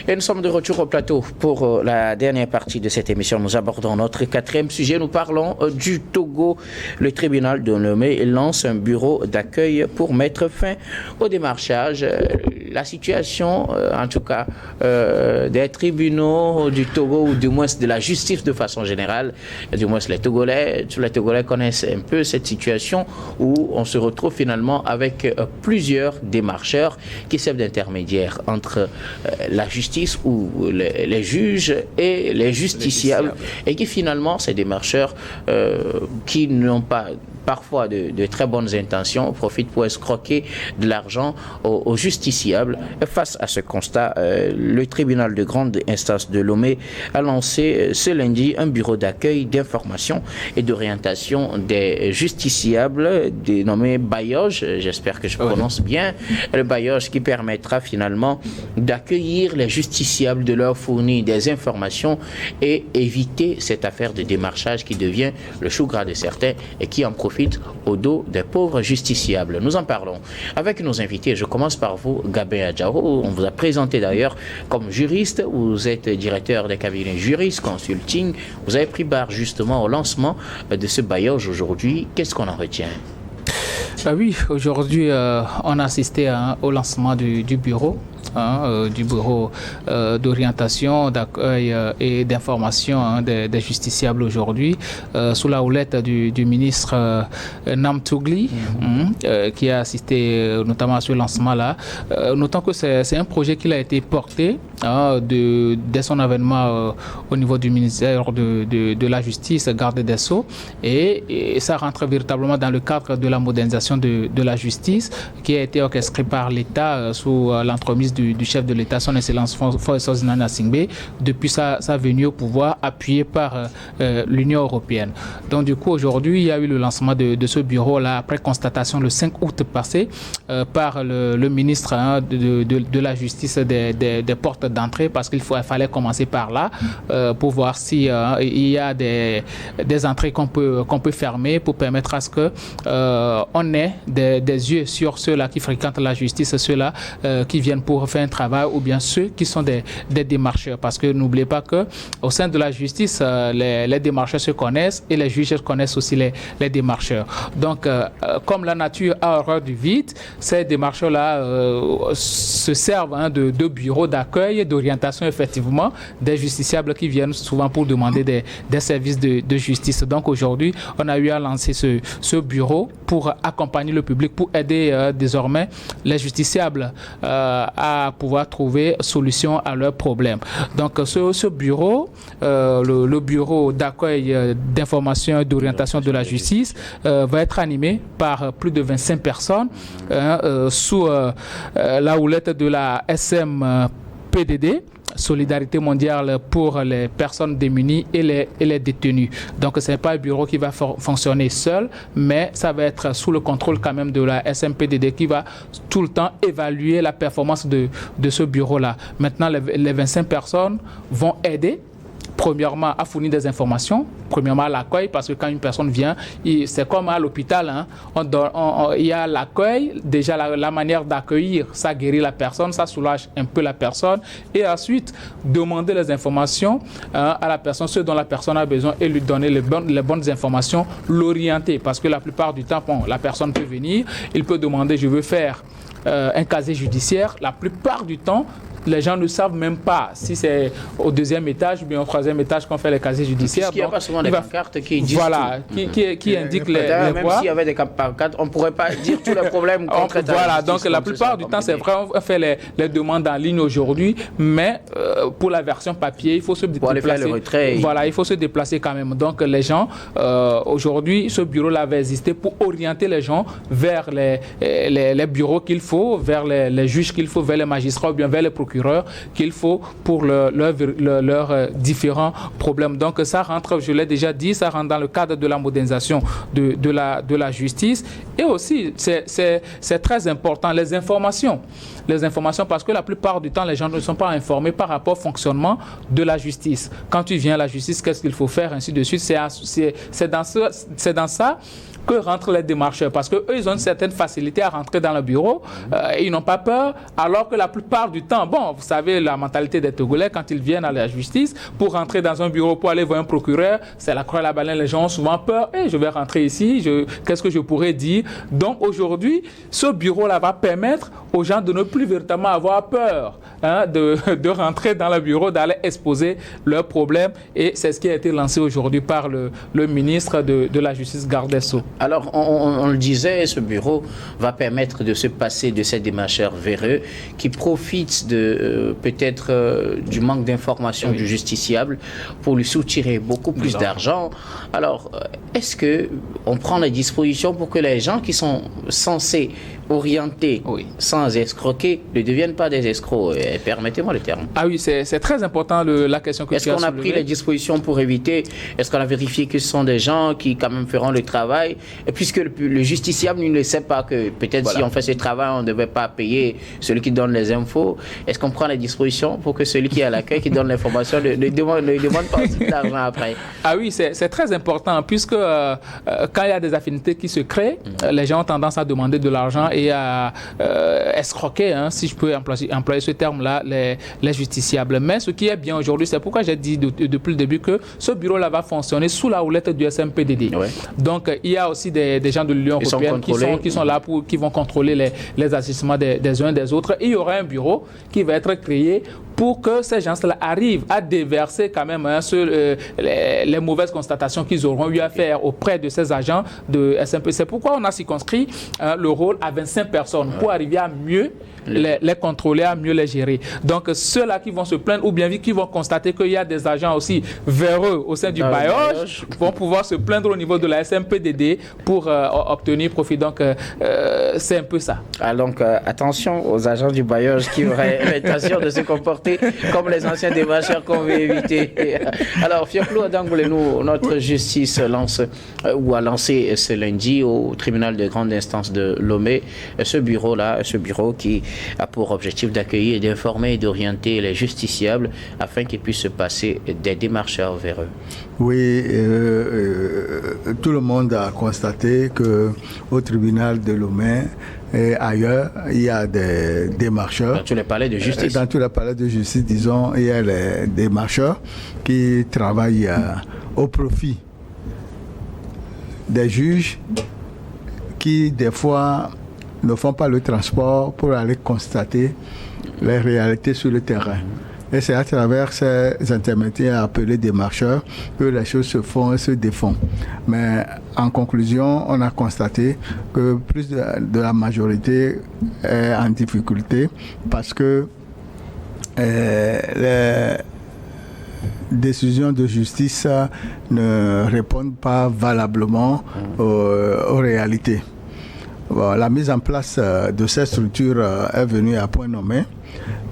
Et nous sommes de retour au plateau pour la dernière partie de cette émission. Nous abordons notre quatrième sujet. Nous parlons du Togo. Le tribunal de Lomé lance un bureau d'accueil pour mettre fin au démarchage. La situation, en tout cas, des tribunaux du Togo, ou du moins de la justice de façon générale, du moins les Togolais connaissent un peu cette situation où on se retrouve finalement avec plusieurs démarcheurs qui servent d'intermédiaires entre la justice ou les juges et les justiciables, et qui finalement, ces démarcheurs qui n'ont pas parfois de très bonnes intentions, profitent pour escroquer de l'argent aux justiciables. Face à ce constat, le tribunal de grande instance de Lomé a lancé ce lundi un bureau d'accueil, d'information et d'orientation des justiciables dénommé Bayoge, j'espère que je prononce bien, le Bayoge, qui permettra finalement d'accueillir les justiciables, de leur fournir des informations et éviter cette affaire de démarchage qui devient le chou gras de certains et qui en profite au dos des pauvres justiciables. Nous en parlons avec nos invités. Je commence par vous, Gabin Adjao. On vous a présenté d'ailleurs comme juriste. Vous êtes directeur des cabinets Juris Consulting. Vous avez pris part justement au lancement de ce Bayoge aujourd'hui. Qu'est-ce qu'on en retient? Oui, aujourd'hui, on a assisté au lancement du bureau. Du bureau d'orientation, d'accueil et d'information des justiciables aujourd'hui, sous la houlette du ministre Nam Tougli, qui a assisté notamment à ce lancement-là. Notons que c'est un projet qui a été porté dès son avènement au niveau du ministère de la Justice, garde des Sceaux, et ça rentre véritablement dans le cadre de la modernisation de la justice qui a été orchestrée par l'État sous l'entremise du chef de l'État, son Excellence Faure Zinana Singbe, depuis sa venue au pouvoir, appuyé par l'Union européenne. Donc du coup, aujourd'hui, il y a eu le lancement de ce bureau-là, après constatation le 5 août passé, par le ministre de la Justice des portes d'entrée, parce qu'il fallait commencer par là, pour voir si il y a des entrées qu'on peut fermer, pour permettre à ce que on ait des yeux sur ceux-là qui fréquentent la justice, ceux-là qui viennent pour faire un travail, ou bien ceux qui sont des démarcheurs, parce que n'oubliez pas que au sein de la justice, les démarcheurs se connaissent et les juges connaissent aussi les démarcheurs. Donc, comme la nature a horreur du vide, ces démarcheurs-là se servent de bureaux d'accueil et d'orientation, effectivement, des justiciables qui viennent souvent pour demander des services de justice. Donc, aujourd'hui, on a eu à lancer ce bureau pour accompagner le public, pour aider désormais les justiciables à pouvoir trouver solution à leurs problèmes. Donc ce bureau, le bureau d'accueil, d'information et d'orientation de la justice va être animé par plus de 25 personnes sous la houlette de la SMPDD, Solidarité mondiale pour les personnes démunies et les détenus. Donc ce n'est pas un bureau qui va fonctionner seul, mais ça va être sous le contrôle quand même de la SMPDD, qui va tout le temps évaluer la performance de ce bureau-là. Maintenant, les 25 personnes vont aider premièrement à fournir des informations, premièrement à l'accueil, parce que quand une personne vient, c'est comme à l'hôpital, il y a l'accueil, déjà la manière d'accueillir, ça guérit la personne, ça soulage un peu la personne, et ensuite demander les informations à la personne, ce dont la personne a besoin, et lui donner les bonnes informations, l'orienter, parce que la plupart du temps, la personne peut venir, il peut demander, je veux faire un casier judiciaire. La plupart du temps, les gens ne savent même pas si c'est au deuxième étage ou bien au troisième étage qu'on fait les casiers judiciaires. Il n'y a pas souvent des pancartes qui disent qui indiquent les même voies. S'il y avait des pancartes, on ne pourrait pas dire tous les problèmes qu'on traite. Voilà, donc la plupart du temps, c'est vrai, on fait les demandes en ligne aujourd'hui, mais pour la version papier, il faut se déplacer. Pour aller faire le retrait. Voilà, il faut se déplacer quand même. Donc les gens, aujourd'hui, ce bureau-là avait existé pour orienter les gens vers les bureaux qu'il faut, vers les juges qu'il faut, vers les magistrats ou bien vers les procureurs qu'il faut pour leurs différents problèmes. Donc ça rentre, je l'ai déjà dit, ça rentre dans le cadre de la modernisation de la justice. Et aussi, c'est très important, les informations, parce que la plupart du temps, les gens ne sont pas informés par rapport au fonctionnement de la justice. Quand tu viens à la justice, qu'est-ce qu'il faut faire, ainsi de suite. C'est dans ça que rentrent les démarcheurs, parce qu'eux, ils ont une certaine facilité à rentrer dans le bureau, ils n'ont pas peur, alors que la plupart du temps, bon, Non, vous savez, la mentalité des Togolais, quand ils viennent à la justice, pour rentrer dans un bureau, pour aller voir un procureur, c'est la croix à la baleine. Les gens ont souvent peur. Je vais rentrer ici, qu'est-ce que je pourrais dire? Donc aujourd'hui, ce bureau-là va permettre aux gens de ne plus véritablement avoir peur de rentrer dans le bureau, d'aller exposer leurs problèmes. Et c'est ce qui a été lancé aujourd'hui par le ministre de la Justice, Garde des Sceaux. Alors, on le disait, ce bureau va permettre de se passer de ces démarcheurs véreux qui profitent peut-être du manque d'information du justiciable pour lui soutirer beaucoup plus d'argent. Alors, est-ce qu'on prend les dispositions pour que les gens qui sont censés orienter sans escroquer ne deviennent pas des escrocs? Permettez-moi le terme. Ah oui, c'est très important la question que tu as soulevée. Est-ce qu'on a pris les dispositions pour éviter? Est-ce qu'on a vérifié que ce sont des gens qui quand même feront le travail? Et puisque le justiciable ne sait pas que peut-être si on fait ce travail, on ne devait pas payer celui qui donne les infos. Est-ce qu'on prend les dispositions pour que celui qui est à l'accueil, qui donne l'information, ne demande pas aussi de l'argent après? Ah oui, c'est très important puisque quand il y a des affinités qui se créent, les gens ont tendance à demander de l'argent et à escroquer, si je peux employer ce terme-là, les justiciables. Mais ce qui est bien aujourd'hui, c'est pourquoi j'ai dit depuis le début que ce bureau-là va fonctionner sous la houlette du SMPDD. Ouais. Donc, il y a aussi des gens de l'Union européenne qui sont là qui vont contrôler les agissements des uns des autres. Et il y aura un bureau qui va être créé pour que ces gens-là arrivent à déverser quand même les mauvaises constatations qu'ils auront eu à faire auprès de ces agents de SMP. C'est pourquoi on a circonscrit le rôle à 25 personnes pour arriver à mieux les contrôler, à mieux les gérer. Donc, ceux-là qui vont se plaindre ou bien qui vont constater qu'il y a des agents aussi véreux au sein du BAYOJ vont pouvoir se plaindre au niveau de la SMPDD pour obtenir profit. Donc, c'est un peu ça. Donc, attention aux agents du BAYOJ qui auraient l'intention de se comporter comme les anciens démarcheurs qu'on veut éviter. Alors, Fiaclou Adangoulenou, notre justice a lancé ce lundi au tribunal de grande instance de Lomé ce bureau qui a pour objectif d'accueillir, d'informer et d'orienter les justiciables afin qu'ils puissent se passer des démarcheurs véreux. Oui, tout le monde a constaté qu'au tribunal de Lomé et ailleurs, il y a des démarcheurs. Dans tous les palais de justice. Dans tous les palais de justice, disons, il y a les démarcheurs qui travaillent au profit des juges qui, des fois, ne font pas le transport pour aller constater les réalités sur le terrain. Et c'est à travers ces intermédiaires appelés démarcheurs que les choses se font et se défont. Mais en conclusion, on a constaté que plus de la majorité est en difficulté parce que les décisions de justice ne répondent pas valablement aux réalités. Bon, la mise en place de ces structures est venue à point nommé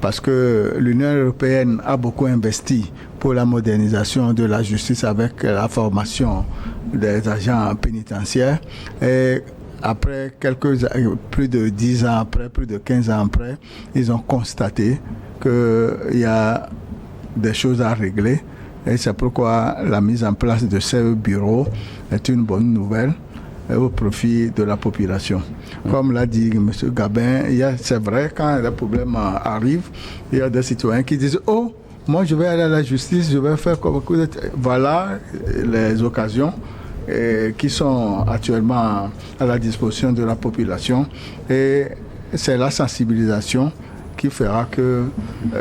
parce que l'Union européenne a beaucoup investi pour la modernisation de la justice avec la formation des agents pénitentiaires. Et après plus de 10 ans après, plus de 15 ans après, ils ont constaté qu'il y a des choses à régler. Et c'est pourquoi la mise en place de ces bureaux est une bonne nouvelle au profit de la population. Comme l'a dit M. Gabin, c'est vrai, quand les problèmes arrivent, il y a des citoyens qui disent « Oh, moi je vais aller à la justice, je vais faire comme... » Voilà les occasions qui sont actuellement à la disposition de la population. Et c'est la sensibilisation qui fera que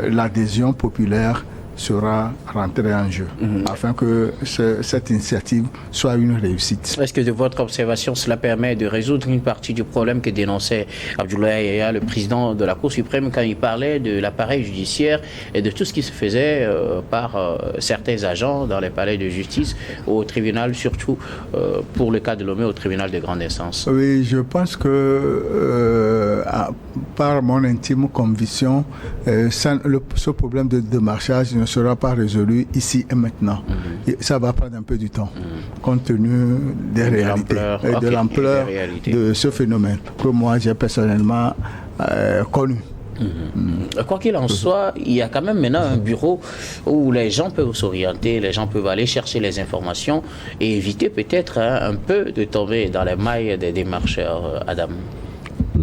l'adhésion populaire sera rentrée en jeu, afin que cette initiative soit une réussite. Est-ce que de votre observation, cela permet de résoudre une partie du problème que dénonçait Abdoulaye Yaya, le président de la Cour suprême, quand il parlait de l'appareil judiciaire et de tout ce qui se faisait par certains agents dans les palais de justice, au tribunal, surtout pour le cas de Lomé, au tribunal de grande instance? Oui, je pense que par mon intime conviction, ce problème de démarchage ne sera pas résolu ici et maintenant. Ça va prendre un peu du temps, compte tenu des réalités et de l'ampleur de ce phénomène que moi j'ai personnellement connu. Quoi qu'il en soit, il y a quand même maintenant un bureau où les gens peuvent s'orienter, les gens peuvent aller chercher les informations et éviter peut-être un peu de tomber dans les mailles des démarcheurs, Adam.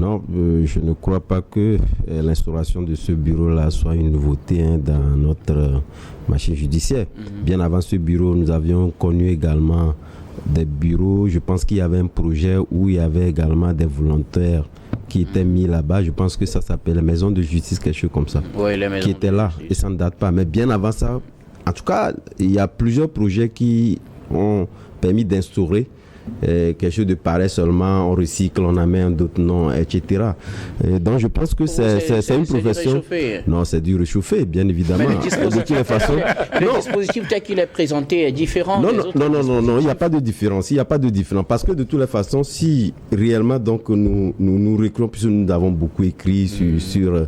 Non, je ne crois pas que l'instauration de ce bureau-là soit une nouveauté dans notre machine judiciaire. Bien avant ce bureau, nous avions connu également des bureaux. Je pense qu'il y avait un projet où il y avait également des volontaires qui étaient mis là-bas. Je pense que ça s'appelle la maison de justice, quelque chose comme ça, qui était là et ça ne date pas. Mais bien avant ça, en tout cas, il y a plusieurs projets qui ont permis d'instaurer quelque chose de pareil, seulement on recycle, on amène d'autres noms, etc. Donc je pense que c'est une profession. Non, c'est du réchauffé, bien évidemment. Mais le dispositif tel qu'il est présenté est différent. Non, il n'y a pas de différence. Il n'y a pas de différence. Parce que de toutes les façons, si réellement donc nous réclamons, puisque nous avons beaucoup écrit sur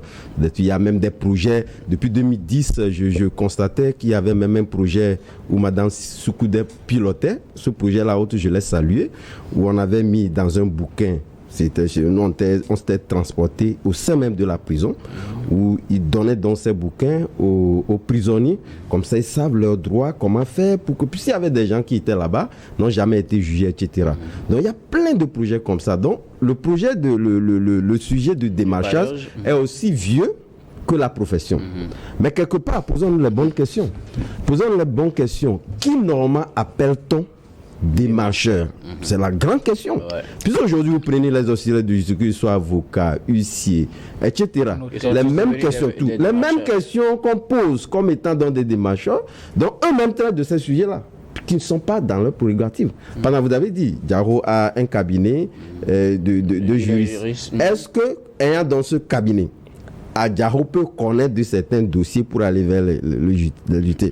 il y a même des projets. Depuis 2010, je constatais qu'il y avait même un projet où Mme Soukoudé pilotait. Ce projet-là, je l'ai salué, où on avait mis dans un bouquin, on s'était transporté au sein même de la prison, où ils donnaient dans ces bouquins aux prisonniers, comme ça ils savent leurs droits, comment faire pour que, puisqu'il y avait des gens qui étaient là-bas, n'ont jamais été jugés, etc. Donc il y a plein de projets comme ça. Donc le projet le sujet du démarchage est aussi vieux que la profession. Mais quelque part, posons-nous les bonnes questions. Posons-nous les bonnes questions. Qui normalement appelle-t-on démarcheurs? C'est la grande question. Puisque aujourd'hui, vous prenez les auxiliaires de justice, qu'ils soient avocats, huissiers, etc. Les mêmes questions, les mêmes questions qu'on pose comme étant dans des démarcheurs, donc eux-mêmes traitent de ces sujets-là, qui ne sont pas dans leur prérogative. Pendant vous avez dit, Diaro a un cabinet de juristes. Est-ce que, ayant dans ce cabinet, Diaro peut connaître de certains dossiers pour aller vers le juge?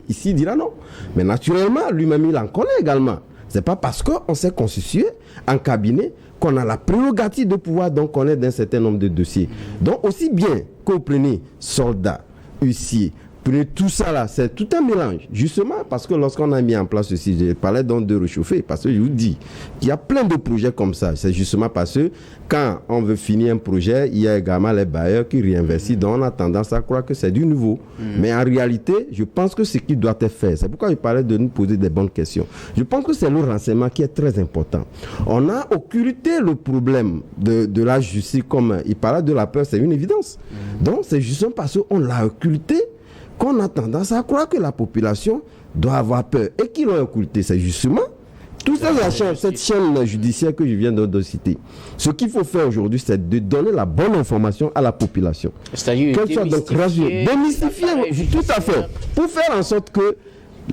Ici, il dira non. Mais naturellement, lui-même, il en connaît également. C'est pas parce qu'on s'est constitué en cabinet qu'on a la prérogative de pouvoir donc connaître d'un certain nombre de dossiers. Donc, aussi bien que vous prenez soldats, huissiers, prenez tout ça là, c'est tout un mélange. Justement, parce que lorsqu'on a mis en place ceci, je parlais donc de réchauffer, parce que je vous dis qu'il y a plein de projets comme ça. C'est justement parce que quand on veut finir un projet, il y a également les bailleurs qui réinvestissent. Donc on a tendance à croire que c'est du nouveau. Mais en réalité, je pense que ce qui doit être fait, c'est pourquoi je parlais de nous poser des bonnes questions. Je pense que c'est le renseignement qui est très important. On a occulté le problème de la justice, comme il parlait de la peur, c'est une évidence. Donc c'est justement parce qu'on l'a occulté qu'on a tendance à croire que la population doit avoir peur. Et qui l'ont occulté? C'est justement toute cette chaîne judiciaire que je viens de citer. Ce qu'il faut faire aujourd'hui, c'est de donner la bonne information à la population. C'est-à-dire démystifier, tout à fait, pour faire en sorte que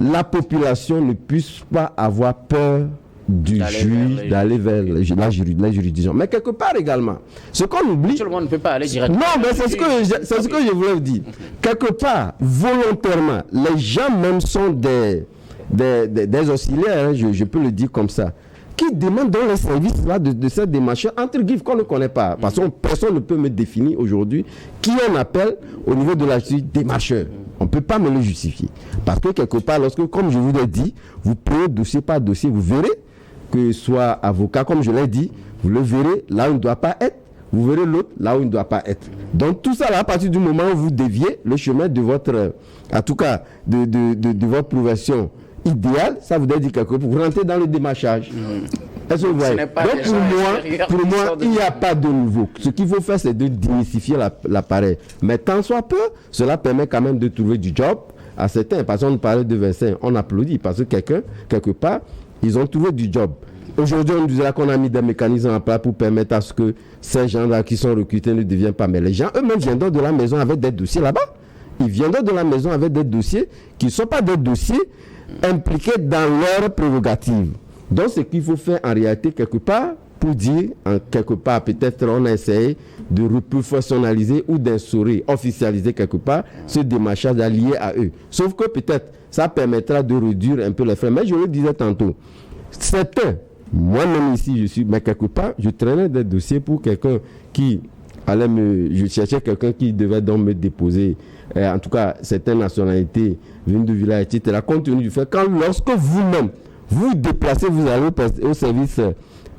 la population ne puisse pas avoir peur du juge d'aller vers la juridiction. Mais quelque part également, ce qu'on oublie... Tout le monde ne peut pas aller directement. Non, mais c'est ce que je voulais vous dire. Quelque part, volontairement, les gens même sont des auxiliaires, hein, je peux le dire comme ça, qui demandent dans les services là, de cette démarche, entre guillemets, qu'on ne connaît pas. Parce que personne ne peut me définir aujourd'hui qui on appelle au niveau de la justice démarcheur. On ne peut pas me le justifier. Parce que quelque part, lorsque, comme je vous l'ai dit, vous prenez dossier par dossier, vous verrez que soit avocat, comme je l'ai dit, vous le verrez là où il ne doit pas être, vous verrez l'autre là où il ne doit pas être. Donc tout ça là, à partir du moment où vous déviez le chemin de votre, en tout cas, de votre profession idéale, ça voudrait dire quelque chose, vous rentrez dans le démarchage. Est-ce que vous voyez? Donc pour moi, il n'y a pas de nouveau. Ce qu'il faut faire, c'est de démystifier l'appareil. Mais tant soit peu, cela permet quand même de trouver du job à certains. Parce qu'on parlait de Vincent, on applaudit parce que quelque part, ils ont trouvé du job. Aujourd'hui, on disait qu'on a mis des mécanismes en place pour permettre à ce que ces gens-là qui sont recrutés ne deviennent pas. Mais les gens eux-mêmes viennent de la maison avec des dossiers là-bas. Ils viennent de la maison avec des dossiers qui ne sont pas des dossiers impliqués dans leurs prérogatives. Donc, ce qu'il faut faire en réalité, quelque part, pour dire, quelque part, peut-être on a essayé de reprofessionnaliser ou d'instaurer, officialiser quelque part ce démarchage lié à eux. Sauf que peut-être, ça permettra de réduire un peu les frais. Mais je le disais tantôt, certains, moi-même ici, mais quelque part, je traînais des dossiers pour quelqu'un qui allait je cherchais quelqu'un qui devait donc me déposer, en tout cas, certaines nationalités, venues de village, etc. Compte tenu du fait, lorsque vous-même, vous déplacez, vous allez au service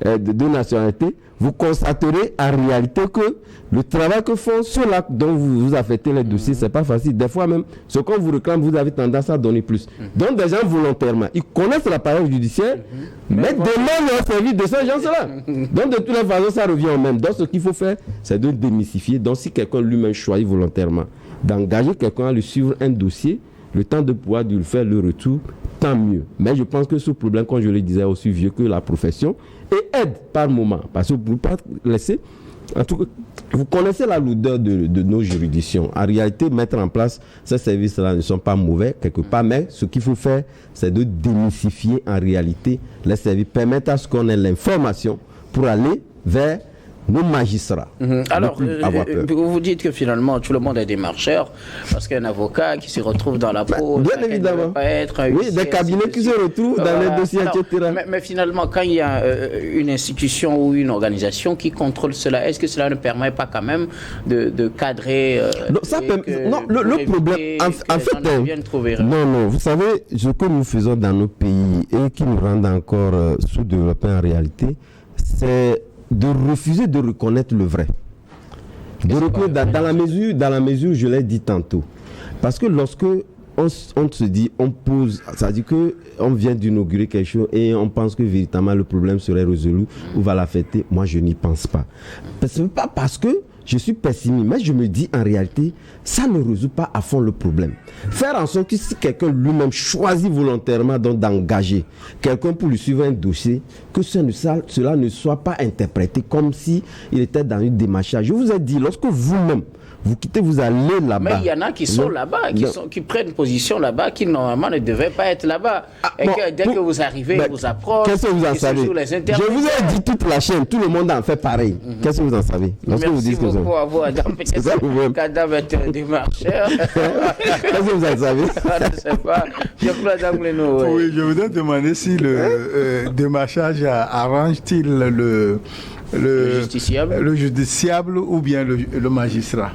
de nationalité, vous constaterez en réalité que le travail que font ceux-là dont vous affectez les dossiers, c'est pas facile. Des fois même, ce qu'on vous réclame, vous avez tendance à donner plus. Donc des gens volontairement, ils connaissent la parole judiciaire, mais demandent leur service de ces gens-là. Donc de toutes les façons, ça revient au même. Donc ce qu'il faut faire, c'est de démystifier. Donc si quelqu'un lui-même choisit volontairement d'engager quelqu'un à lui suivre un dossier, le temps de pouvoir lui faire le retour, tant mieux. Mais je pense que ce problème, comme je le disais, est aussi vieux que la profession et aide par moment. Parce que vous ne pouvez pas laisser... En tout cas, vous connaissez la lourdeur de nos juridictions. En réalité, mettre en place ces services-là ne sont pas mauvais quelque part, mais ce qu'il faut faire, c'est de démystifier en réalité les services, permettre à ce qu'on ait l'information pour aller vers nos magistrats. Alors, vous dites que finalement, tout le monde est démarcheur, parce qu'un avocat qui se retrouve dans la peau... Bien évidemment. Oui, des cabinets qui se retrouvent dans les dossiers, etc. Mais finalement, quand il y a une institution ou une organisation qui contrôle cela, est-ce que cela ne permet pas quand même de cadrer... le problème... En fait, non, vous savez, ce que nous faisons dans nos pays et qui nous rend encore sous-développés en réalité, c'est de refuser de reconnaître le vrai. Dans la mesure, je l'ai dit tantôt. Parce que lorsque on se dit, on pose, ça dit que on vient d'inaugurer quelque chose et on pense que véritablement le problème serait résolu ou va l'affecter, moi je n'y pense pas. Ce n'est pas parce que je suis pessimiste, mais je me dis en réalité, ça ne résout pas à fond le problème. Faire en sorte que si quelqu'un lui-même choisit volontairement d'engager quelqu'un pour lui suivre un dossier, que cela ne soit pas interprété comme si il était dans une démarche. Je vous ai dit, lorsque vous-même, vous quittez, vous allez là-bas. Mais il y en a qui sont là-bas, qui prennent position là-bas, qui normalement ne devaient pas être là-bas. Dès que vous arrivez, ils vous approchent. Qu'est-ce que vous en savez? Je vous ai dit toute la chaîne, tout le monde en fait pareil. Qu'est-ce que vous en savez? Merci beaucoup à vous, Adam. Peut-être qu'Adam est un démarcheur. Qu'est-ce que vous en savez? Je ne sais pas. Oui, je voudrais demander si le démarchage arrange-t-il le justiciable ou bien le magistrat.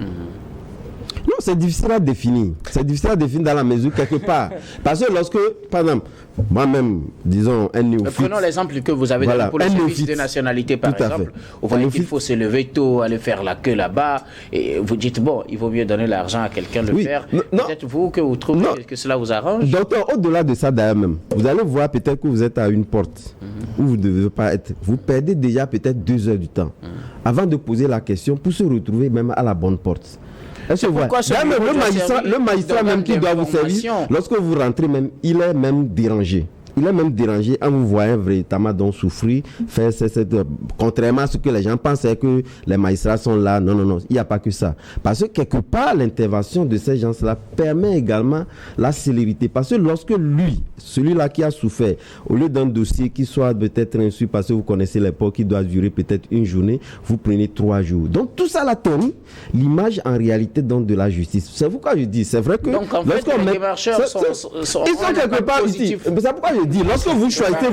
Non, c'est difficile à définir. C'est difficile à définir dans la mesure quelque part. Parce que lorsque, par exemple, moi-même, disons, un néophyte... Prenons l'exemple que vous avez donné pour le service de nationalité, par exemple. Vous voyez qu'il faut se lever tôt, aller faire la queue là-bas, et vous dites, bon, il vaut mieux donner l'argent à quelqu'un de le faire. Peut-être vous, que vous trouvez que cela vous arrange. Docteur, au-delà de ça d'ailleurs même, vous allez voir peut-être que vous êtes à une porte où vous ne devez pas être. Vous perdez déjà peut-être 2 heures du temps avant de poser la question pour se retrouver même à la bonne porte. Est-ce que le magistrat même qui doit vous servir, lorsque vous rentrez même, il est même dérangé. Il est même dérangé en vous voyant véritablement donc souffrir, faire contrairement à ce que les gens pensaient que les magistrats sont là. Non, il n'y a pas que ça. Parce que quelque part, l'intervention de ces gens-là permet également la célérité. Parce que lorsque celui-là qui a souffert, au lieu d'un dossier qui soit peut-être insu, parce que vous connaissez l'époque qui doit durer peut-être une journée, vous prenez 3 jours. Donc tout ça là tourne l'image en réalité donc de la justice. C'est pourquoi je dis, c'est vrai que... Donc en fait, les démarcheurs sont ils sont quelque part ici. C'est pourquoi je dis, lorsque vous choisissez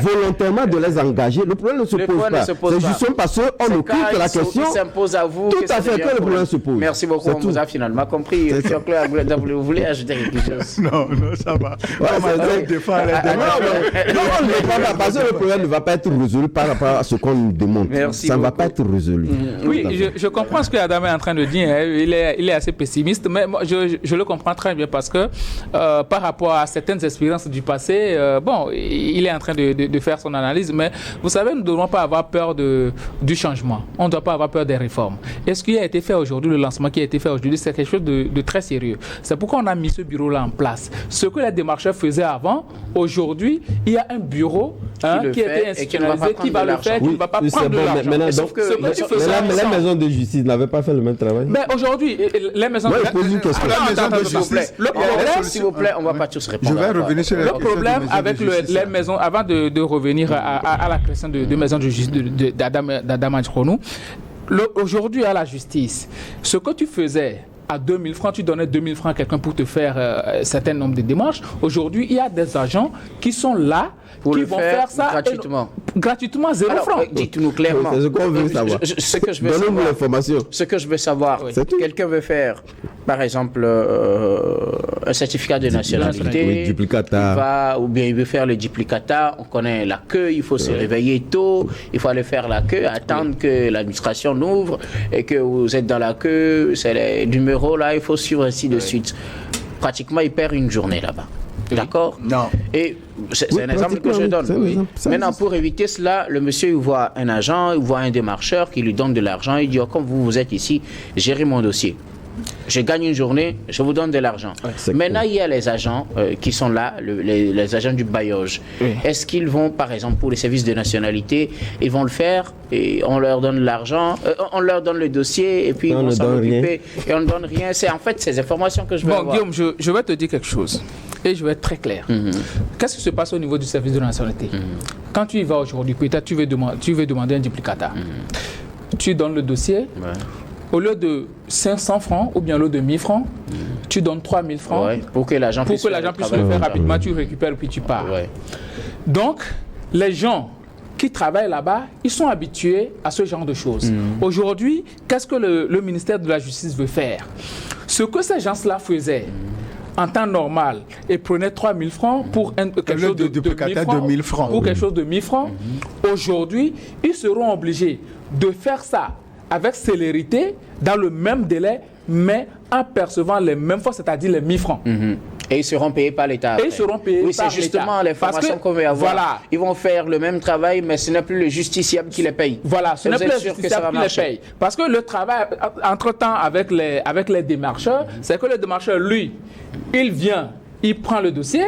volontairement de les engager, le problème ne se pose pas. C'est justement parce qu'on occupe la question. Il s'impose à vous. Tout à fait, que le problème se pose. Merci beaucoup, on vous a finalement compris. Vous voulez ajouter quelque chose? Non, ça va. Non, on ne défend pas parce que le problème ne va pas être résolu par rapport à ce qu'on nous demande. Ça ne va pas être résolu. Oui, je comprends ce que Adam est en train de dire. Il est assez pessimiste, mais moi, je le comprends très bien parce que par rapport à certaines expériences du passé, il est en train de faire son analyse, mais vous savez, nous ne devons pas avoir peur du changement. On ne doit pas avoir peur des réformes. Et ce qui a été fait aujourd'hui, le lancement qui a été fait aujourd'hui, c'est quelque chose de très sérieux. C'est pourquoi on a mis ce bureau-là en place. Ce que les démarcheurs faisaient avant, aujourd'hui, il y a un bureau qui a été institutionnalisé, qui va le faire, qui ne va pas prendre de l'argent. Les maisons de justice n'avaient pas fait le même travail. Mais aujourd'hui, les maisons de justice... Le problème, s'il vous plaît, on ne va pas tous répondre. Je vais revenir sur le problème avec les maisons, avant de revenir à la question de maisons de justice d'Adam Adjronou, aujourd'hui à la justice, ce que tu faisais à 2000 francs, tu donnais 2000 francs à quelqu'un pour te faire un certain nombre de démarches. Aujourd'hui, il y a des agents qui sont là, qui vont faire ça gratuitement, 0 francs. Dites-nous clairement. C'est ce qu'on veut savoir. Donnez-nous l'information. Ce que je veux savoir, quelqu'un veut faire par exemple, un certificat de nationalité, oui, duplicata. il veut faire le duplicata, on connaît la queue, il faut se réveiller tôt, il faut aller faire la queue, attendre que l'administration n'ouvre et que vous êtes dans la queue, c'est les numéros là, il faut suivre ainsi de suite. Pratiquement, il perd une journée là-bas. D'accord? Non. Et c'est un exemple que je donne. Maintenant, pour éviter cela, le monsieur, il voit un agent, il voit un démarcheur qui lui donne de l'argent, il dit, oh, comme vous êtes ici, gérez mon dossier. Je gagne une journée, je vous donne de l'argent. Maintenant, il y a les agents qui sont là, les agents du baillage. Est-ce qu'ils vont, par exemple, pour les services de nationalité, ils vont le faire et on leur donne l'argent, on leur donne le dossier et puis ils vont s'en occuper et on ne donne rien. C'est en fait ces informations que je veux avoir. Guillaume, je vais te dire quelque chose et je vais être très clair. Qu'est-ce qui se passe au niveau du service de nationalité? Quand tu y vas aujourd'hui, peut-être tu veux demander un duplicata. Tu donnes le dossier. Au lieu de 500 francs ou bien au lieu de 1000 francs, tu donnes 3000 francs pour que l'agent puisse le faire rapidement, tu récupères puis tu pars. Donc, les gens qui travaillent là-bas, ils sont habitués à ce genre de choses. Aujourd'hui, qu'est-ce que le ministère de la Justice veut faire? Ce que ces gens-là faisaient en temps normal et prenaient 3000 francs pour quelque chose de 1000 francs, pour quelque chose de 1000 francs, aujourd'hui, ils seront obligés de faire ça avec célérité, dans le même délai, mais en percevant les mêmes fois, c'est-à-dire les 1000 francs. Et ils seront payés par l'État. Et ils seront payés par l'État. Oui, c'est justement l'information qu'on veut avoir. Voilà. Ils vont faire le même travail, mais ce n'est plus le justiciable qui les paye. Voilà, ce n'est plus le justiciable qui les paye. Parce que le travail, entre-temps, avec les démarcheurs, c'est que le démarcheur, lui, il vient, il prend le dossier,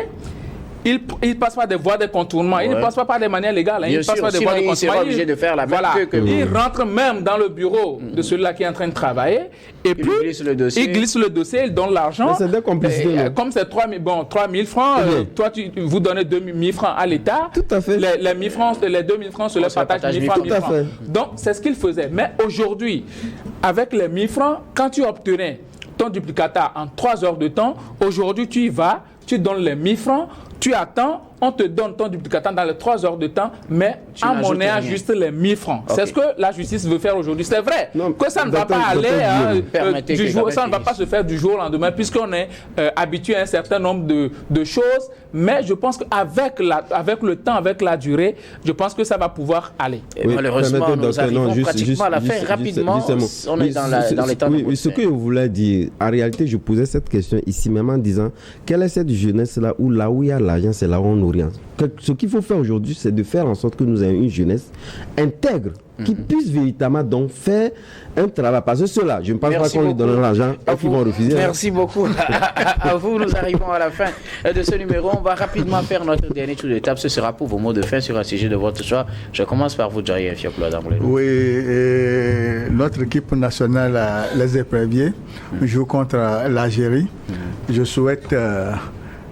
il passe pas des voies de contournement, il ne passe pas par des manières légales, il passe pas des voies de contournement. Il sera obligé de faire la même que vous. Il rentre même dans le bureau de celui-là qui est en train de travailler et puis il glisse le dossier, il donne l'argent. C'est de complicité. Comme c'est 3000 francs, toi vous donnez 2000 francs à l'État. Tout à fait. Les 1000 francs, les 2000 francs se les partagent 1000 francs. Donc c'est ce qu'il faisait. Mais aujourd'hui, avec les 1000 francs, quand tu obtenais ton duplicata en 3 heures de temps, aujourd'hui tu y vas, tu donnes les 1000 francs, tu attends, on te donne ton duplicata dans les 3 heures de temps, mais en monnaie juste les 1000 francs. C'est ce que la justice veut faire aujourd'hui. C'est vrai que ça ne va pas aller du jour, ça ne va pas se faire du jour au lendemain, puisqu'on est habitué à un certain nombre de choses. Mais je pense qu'avec le temps, avec la durée, je pense que ça va pouvoir aller. Oui, malheureusement, nous arrivons pratiquement à la fin. Rapidement, on est dans les temps de ce que je voulais dire, en réalité, je posais cette question ici même en disant, quelle est cette jeunesse-là où il y a l'argent, c'est là où on oriente. Ce qu'il faut faire aujourd'hui, c'est de faire en sorte que nous ayons une jeunesse intègre qui puisse véritablement donc faire un travail. Parce que ceux-là, je ne pense pas qu'on lui donne l'argent et qu'ils vont refuser. Merci beaucoup à vous. Nous arrivons à la fin de ce numéro. On va rapidement faire notre dernier tour de table. Ce sera pour vos mots de fin sur un sujet de votre choix. Je commence par vous, Jari Fioclo. Oui, notre équipe nationale, les épreuviers, joue contre l'Algérie. Je souhaite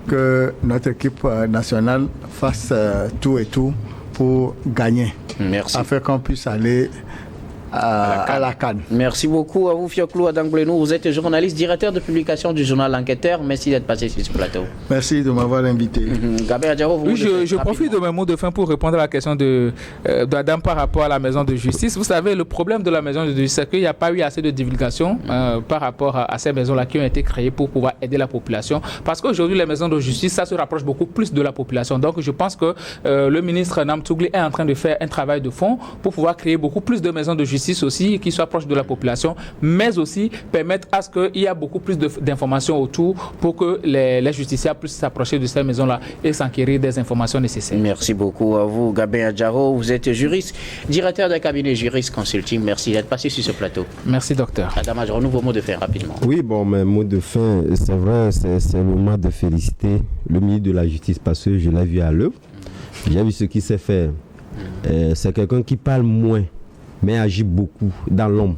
que notre équipe nationale fasse tout et tout pour gagner. Merci. Afin qu'on puisse aller à la CAN. Merci beaucoup à vous, Fioclo Adangbleno. Vous êtes journaliste, directeur de publication du journal L'Enquêteur. Merci d'être passé sur ce plateau. Merci de m'avoir invité. Gabriel Adjaro, vous je profite de mes mots de fin pour répondre à la question d'Adam par rapport à la maison de justice. Vous savez, le problème de la maison de justice, c'est qu'il n'y a pas eu assez de divulgation par rapport à ces maisons-là qui ont été créées pour pouvoir aider la population. Parce qu'aujourd'hui, les maisons de justice, ça se rapproche beaucoup plus de la population. Donc, je pense que le ministre Namtougli est en train de faire un travail de fond pour pouvoir créer beaucoup plus de maisons de justice aussi, qui soient proches de la population, mais aussi permettre à ce qu'il y ait beaucoup plus d'informations autour pour que les justiciables puissent s'approcher de ces maisons-là et s'enquérir des informations nécessaires. Merci beaucoup à vous, Gabin Adjaro. Vous êtes juriste, directeur d'un cabinet juriste consulting. Merci d'être passé sur ce plateau. Merci, docteur. Adam Adjaro, nouveau mot de fin rapidement. Oui, bon, mais mot de fin, c'est vrai, c'est le moment de féliciter le ministre de la Justice parce que je l'ai vu à l'œuvre. J'ai vu ce qui s'est fait. C'est quelqu'un qui parle moins, mais agit beaucoup dans l'ombre.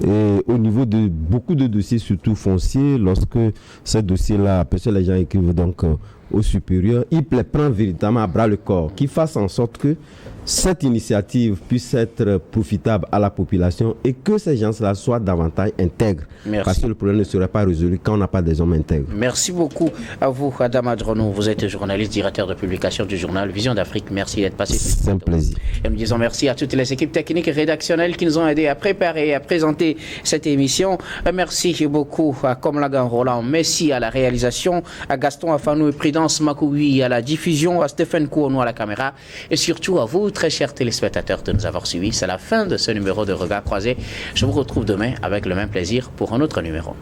Et au niveau de beaucoup de dossiers, surtout fonciers, lorsque ces dossiers-là, parce que les gens écrivent donc au supérieur, il les prend véritablement à bras le corps, qui fasse en sorte que cette initiative puisse être profitable à la population et que ces gens-là soient davantage intègres. Merci. Parce que le problème ne serait pas résolu quand on n'a pas des hommes intègres. Merci beaucoup à vous, Adama Dronou. Vous êtes journaliste, directeur de publication du journal Vision d'Afrique. Merci d'être passé. C'est un plaisir. Et nous disons merci à toutes les équipes techniques et rédactionnelles qui nous ont aidés à préparer et à présenter cette émission. Merci beaucoup à Komlagan Roland Messi à la réalisation, à Gaston Afanou et Prudence Makoui à la diffusion, à Stéphane Kouonou à la caméra et surtout à vous, très chers téléspectateurs, de nous avoir suivis. C'est la fin de ce numéro de Regard Croisé. Je vous retrouve demain avec le même plaisir pour un autre numéro.